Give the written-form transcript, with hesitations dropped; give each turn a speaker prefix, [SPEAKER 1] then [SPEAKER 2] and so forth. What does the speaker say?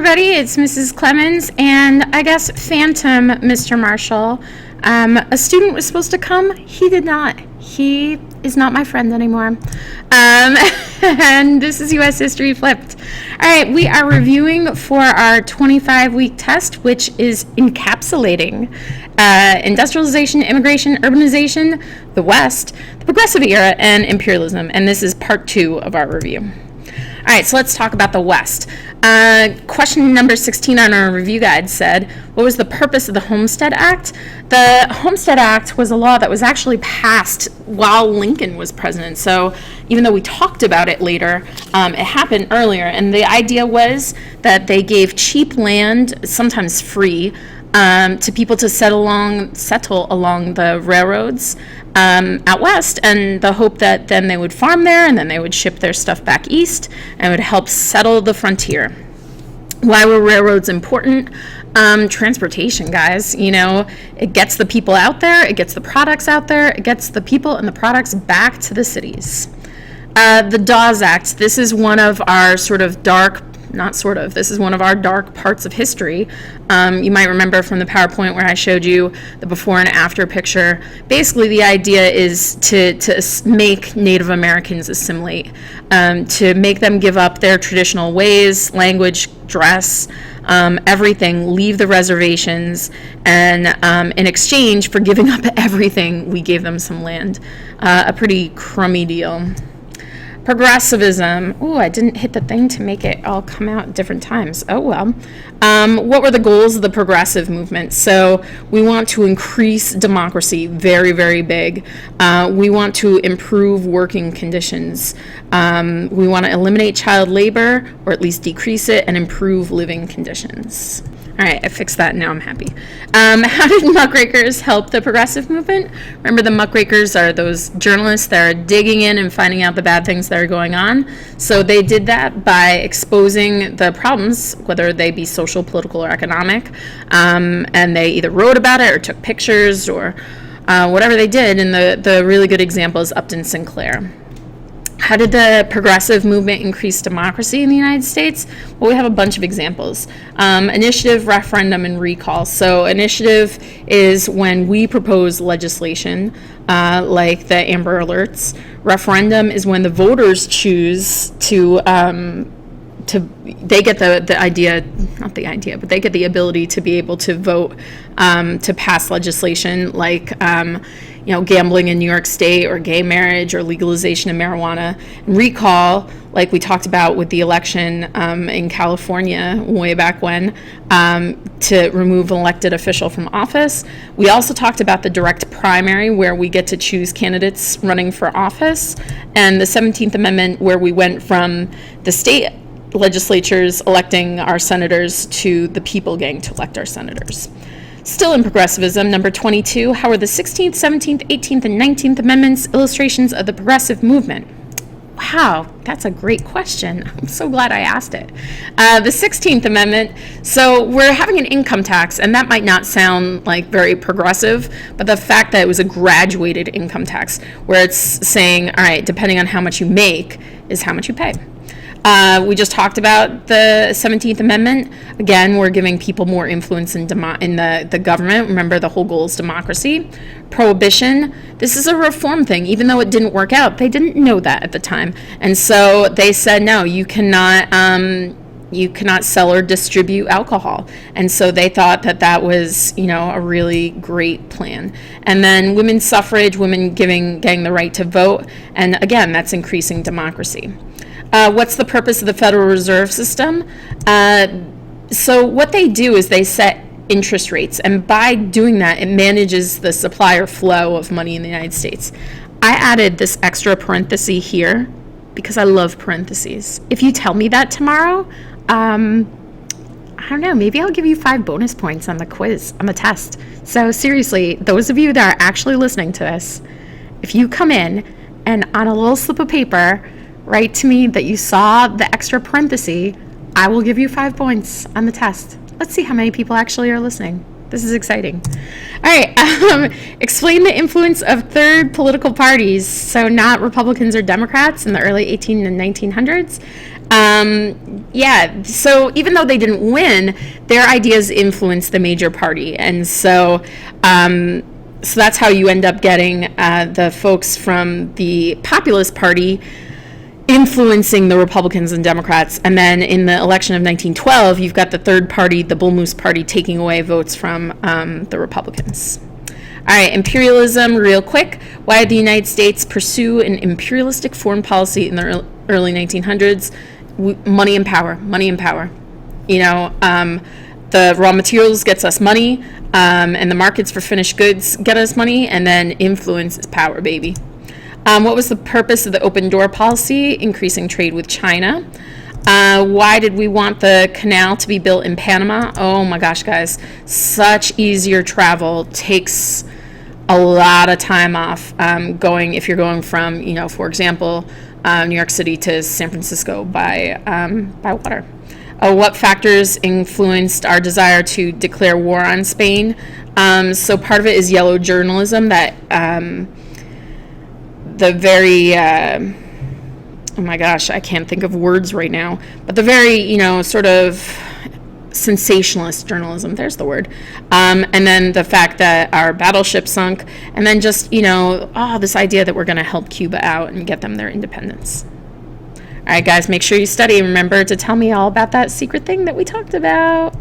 [SPEAKER 1] everybody, it's Mrs. Clemens and I guess Phantom Mr. Marshall. A student was supposed to come, he did not. He is not my friend anymore. And this is U.S. History Flipped. All right, we are reviewing for our 25-week test, which is encapsulating industrialization, immigration, urbanization, the West, the Progressive era, and imperialism. And this is part 2 of our review. All right, so let's talk about the West. Question number 16 on our review guide said, what was the purpose of the Homestead Act? The Homestead Act was a law that was actually passed while Lincoln was president. So even though we talked about it later, it happened earlier. And the idea was that they gave cheap land, sometimes free, to people to settle along the railroads out west, and the hope that then they would farm there and then they would ship their stuff back east and it would help settle the frontier. Why were railroads important? Transportation, guys. You know, it gets the people out there, it gets the products out there, it gets the people and the products back to the cities. The Dawes Act, this is one of our this is one of our dark parts of history. You might remember from the PowerPoint where I showed you the before and after picture. Basically, the idea is to make Native Americans assimilate, to make them give up their traditional ways, language, dress, everything, leave the reservations, and in exchange for giving up everything, we gave them some land. A pretty crummy deal. Progressivism. Oh, I didn't hit the thing to make it all come out at different times. Oh, well. What were the goals of the progressive movement? So we want to increase democracy, very, very big. We want to improve working conditions. We want to eliminate child labor, or at least decrease it, and improve living conditions. All right, I fixed that. Now I'm happy. How did Muckrakers help the progressive movement? Remember, the Muckrakers are those journalists that are digging in and finding out the bad things that are going on. So they did that by exposing the problems, whether they be social, political, or economic. And they either wrote about it or took pictures or whatever they did. And the really good example is Upton Sinclair. How did the progressive movement increase democracy in the United States? Well, we have a bunch of examples. Initiative, referendum, and recall. So initiative is when we propose legislation, like the Amber Alerts. Referendum is when the voters choose they get the idea, not the idea, but they get the ability to be able to vote to pass legislation like gambling in New York State, or gay marriage, or legalization of marijuana. And recall, like we talked about with the election in California way back when, to remove an elected official from office. We also talked about the direct primary, where we get to choose candidates running for office, and the 17th Amendment, where we went from the state legislatures electing our senators to the people getting to elect our senators. Still in progressivism, number 22, how are the 16th, 17th, 18th, and 19th Amendments illustrations of the progressive movement? Wow, that's a great question. I'm so glad I asked it. The 16th Amendment, so we're having an income tax, and that might not sound like very progressive, but the fact that it was a graduated income tax, where it's saying, all right, depending on how much you make is how much you pay. We just talked about the 17th Amendment. Again, we're giving people more influence in the government. Remember, the whole goal is democracy. Prohibition, this is a reform thing. Even though it didn't work out, they didn't know that at the time. And so they said, no, you cannot sell or distribute alcohol. And so they thought that was, a really great plan. And then women's suffrage, women getting the right to vote. And again, that's increasing democracy. What's the purpose of the Federal Reserve System? So what they do is they set interest rates, and by doing that, it manages the supply or flow of money in the United States. I added this extra parenthesis here because I love parentheses. If you tell me that tomorrow, I don't know, maybe I'll give you 5 bonus points on the quiz, on the test. So seriously, those of you that are actually listening to this, if you come in and on a little slip of paper, write to me that you saw the extra parenthesis, I will give you 5 points on the test. Let's see how many people actually are listening. This is exciting. All right, explain the influence of third political parties, so not Republicans or Democrats in the early 18 and 1900s. Yeah, so even though they didn't win, their ideas influenced the major party. And so that's how you end up getting the folks from the Populist Party influencing the Republicans and Democrats. And then in the election of 1912, you've got the third party, the Bull Moose Party, taking away votes from the Republicans. All right, imperialism, real quick. Why did the United States pursue an imperialistic foreign policy in the early 1900s? Money and power, money and power. You know, the raw materials gets us money, and the markets for finished goods get us money, and then influence is power, baby. What was the purpose of the open door policy? Increasing trade with China. Why did we want the canal to be built in Panama? Oh my gosh, guys, such easier travel. Takes a lot of time off if you're going from, you know, for example, New York City to San Francisco by water. What factors influenced our desire to declare war on Spain? So part of it is yellow journalism, that the very oh my gosh, I can't think of words right now, but the very, you know, sort of sensationalist journalism, there's the word, and then the fact that our battleship sunk, and then just, you know, this idea that we're going to help Cuba out and get them their independence. All right, guys, make sure you study. Remember to tell me all about that secret thing that we talked about.